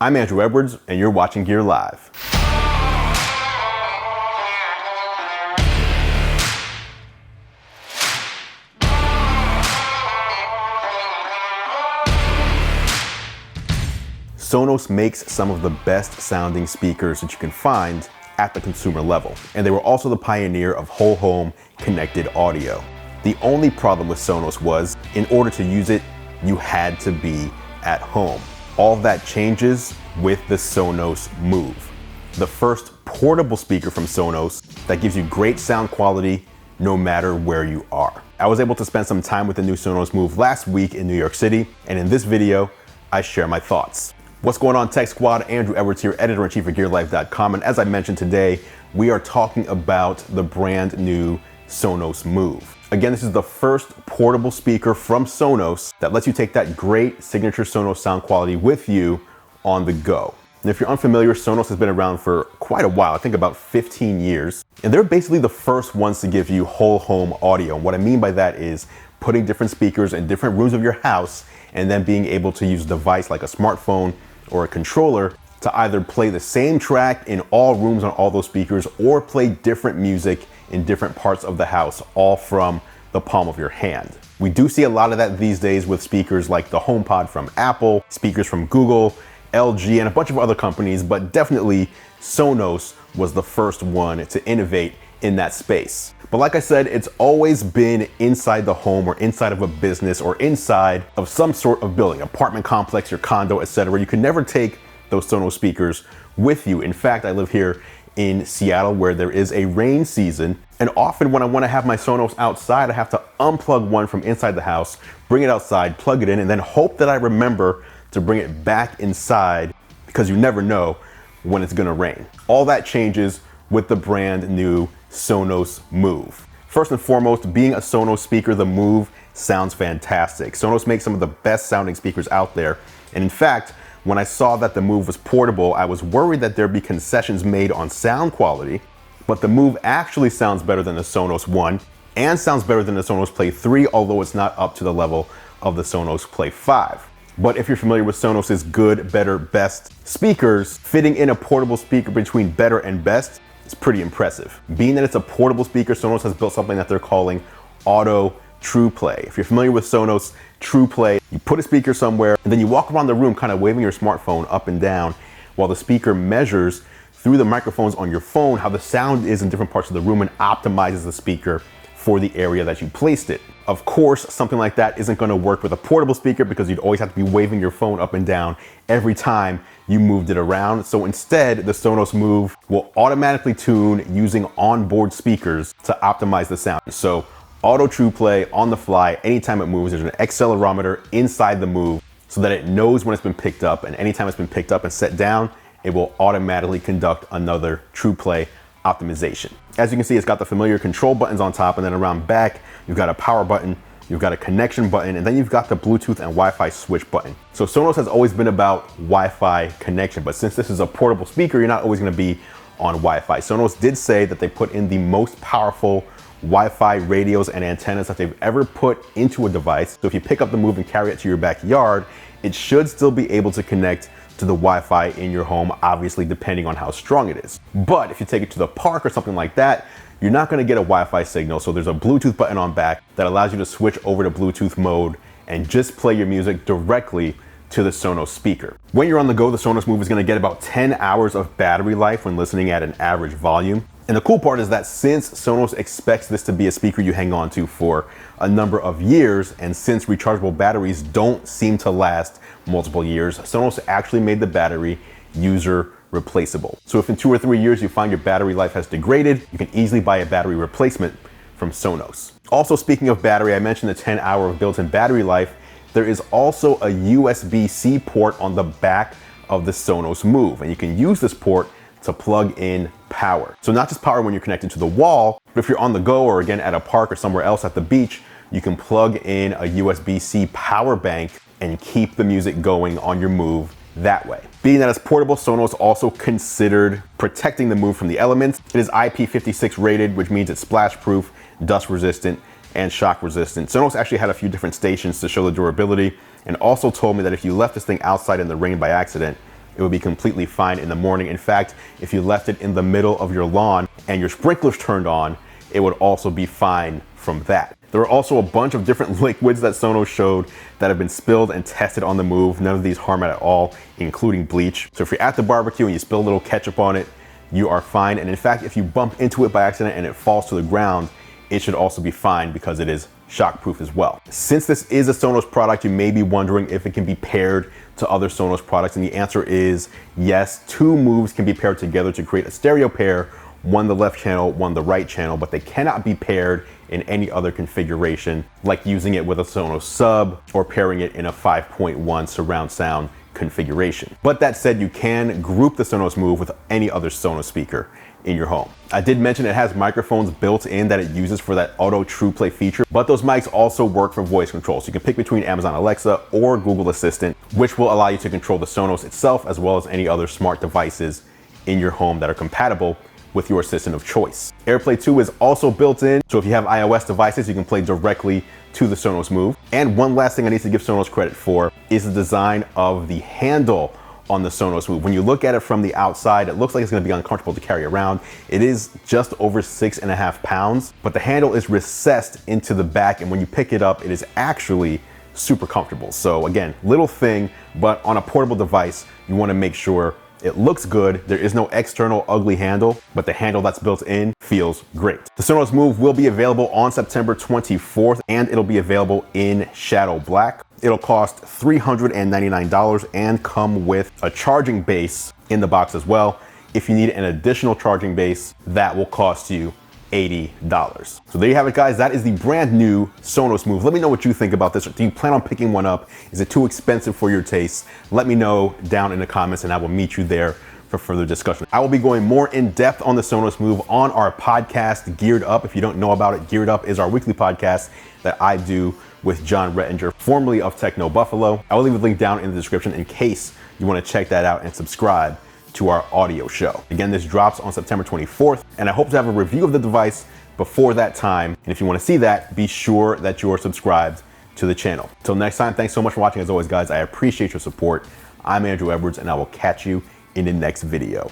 I'm Andrew Edwards, and you're watching Gear Live. Sonos makes some of the best sounding speakers that you can find at the consumer level, and they were also the pioneer of whole home connected audio. The only problem with Sonos was, in order to use it, you had to be at home. All of that changes with the Sonos Move, the first portable speaker from Sonos that gives you great sound quality no matter where you are. I was able to spend some time with the new Sonos Move last week in New York City, and in this video, I share my thoughts. What's going on, Tech Squad? Andrew Edwards here, editor-in-chief of GearLife.com, and as I mentioned today, we are talking about the brand new Sonos Move. Again, this is the first portable speaker from Sonos that lets you take that great signature Sonos sound quality with you on the go. And if you're unfamiliar, Sonos has been around for quite a while, I think about 15 years, and they're basically the first ones to give you whole home audio. And what I mean by that is putting different speakers in different rooms of your house and then being able to use a device like a smartphone or a controller to either play the same track in all rooms on all those speakers or play different music in different parts of the house, all from the palm of your hand. We do see a lot of that these days with speakers like the HomePod from Apple, speakers from Google, LG, and a bunch of other companies, but definitely Sonos was the first one to innovate in that space. But like I said, it's always been inside the home or inside of a business or inside of some sort of building, apartment complex, your condo, etc. You can never take those Sonos speakers with you. In fact, I live here in Seattle where there is a rain season, and often when I want to have my Sonos outside, I have to unplug one from inside the house, bring it outside, plug it in, and then hope that I remember to bring it back inside, because you never know when it's gonna rain. All that changes with the brand new Sonos Move. First and foremost, being a Sonos speaker, the Move sounds fantastic. Sonos makes some of the best sounding speakers out there. And in fact, when I saw that the Move was portable, I was worried that there'd be concessions made on sound quality, but the Move actually sounds better than the Sonos One and sounds better than the Sonos Play 3, although it's not up to the level of the Sonos Play 5. But if you're familiar with Sonos's good, better, best speakers, fitting in a portable speaker between better and best, it's pretty impressive. Being that it's a portable speaker, Sonos has built something that they're calling Automatic Trueplay. If you're familiar with Sonos Trueplay, you put a speaker somewhere and then you walk around the room kind of waving your smartphone up and down while the speaker measures through the microphones on your phone how the sound is in different parts of the room and optimizes the speaker for the area that you placed it. Of course, something like that isn't going to work with a portable speaker because you'd always have to be waving your phone up and down every time you moved it around. So instead, the Sonos Move will automatically tune using onboard speakers to optimize the sound. So Auto Trueplay on the fly, anytime it moves, there's an accelerometer inside the Move so that it knows when it's been picked up, and anytime it's been picked up and set down, it will automatically conduct another Trueplay optimization. As you can see, it's got the familiar control buttons on top, and then around back, you've got a power button, you've got a connection button, and then you've got the Bluetooth and Wi-Fi switch button. So Sonos has always been about Wi-Fi connection, but since this is a portable speaker, you're not always gonna be on Wi-Fi. Sonos did say that they put in the most powerful Wi-Fi radios and antennas that they've ever put into a device. So if you pick up the Move and carry it to your backyard, it should still be able to connect to the Wi-Fi in your home, obviously depending on how strong it is. But if you take it to the park or something like that, you're not gonna get a Wi-Fi signal. So there's a Bluetooth button on back that allows you to switch over to Bluetooth mode and just play your music directly to the Sonos speaker. When you're on the go, the Sonos Move is gonna get about 10 hours of battery life when listening at an average volume. And the cool part is that since Sonos expects this to be a speaker you hang on to for a number of years, and since rechargeable batteries don't seem to last multiple years, Sonos actually made the battery user replaceable. So if in 2 or 3 years you find your battery life has degraded, you can easily buy a battery replacement from Sonos. Also, speaking of battery, I mentioned the 10-hour of built-in battery life. There is also a USB-C port on the back of the Sonos Move, and you can use this port to plug in power. So not just power when you're connected to the wall, but if you're on the go or again at a park or somewhere else at the beach, you can plug in a USB-C power bank and keep the music going on your Move that way. Being that it's portable, Sonos also considered protecting the Move from the elements. It is IP56 rated, which means it's splash proof, dust resistant, and shock resistant. Sonos actually had a few different stations to show the durability, and also told me that if you left this thing outside in the rain by accident, it would be completely fine in the morning. In fact, if you left it in the middle of your lawn and your sprinklers turned on, it would also be fine from that. There are also a bunch of different liquids that Sonos showed that have been spilled and tested on the Move. None of these harm it at all, including bleach. So if you're at the barbecue and you spill a little ketchup on it, you are fine. And in fact, if you bump into it by accident and it falls to the ground, it should also be fine because it is shockproof as well. Since this is a Sonos product, you may be wondering if it can be paired to other Sonos products, and the answer is yes. Two Moves can be paired together to create a stereo pair, one the left channel, one the right channel, but they cannot be paired in any other configuration, like using it with a Sonos sub or pairing it in a 5.1 surround sound configuration. But that said, you can group the Sonos Move with any other Sonos speaker in your home. I did mention it has microphones built in that it uses for that Automatic Trueplay feature, but those mics also work for voice control. So you can pick between Amazon Alexa or Google Assistant, which will allow you to control the Sonos itself as well as any other smart devices in your home that are compatible with your assistant of choice. AirPlay 2 is also built in, so if you have iOS devices, you can play directly to the Sonos Move. And one last thing I need to give Sonos credit for is the design of the handle on the Sonos Move. When you look at it from the outside, it looks like it's gonna be uncomfortable to carry around. It is just over 6.5 pounds, but the handle is recessed into the back, and when you pick it up, it is actually super comfortable. So again, little thing, but on a portable device, you wanna make sure it looks good. There is no external ugly handle, but the handle that's built in feels great. The Sonos Move will be available on September 24th, and it'll be available in Shadow Black. It'll cost $399 and come with a charging base in the box as well. If you need an additional charging base, that will cost you $80. So there you have it, guys. That is the brand new Sonos Move. Let me know what you think about this. Do you plan on picking one up? Is it too expensive for your taste? Let me know down in the comments and I will meet you there for further discussion. I will be going more in depth on the Sonos Move on our podcast, Geared Up. If you don't know about it, Geared Up is our weekly podcast that I do with John Rettinger, formerly of Techno Buffalo. I will leave a link down in the description in case you want to check that out and subscribe to our audio show. Again, this drops on September 24th, and I hope to have a review of the device before that time. And if you want to see that, be sure that you are subscribed to the channel. Till next time, thanks so much for watching. As always, guys, I appreciate your support. I'm Andrew Edwards, and I will catch you in the next video.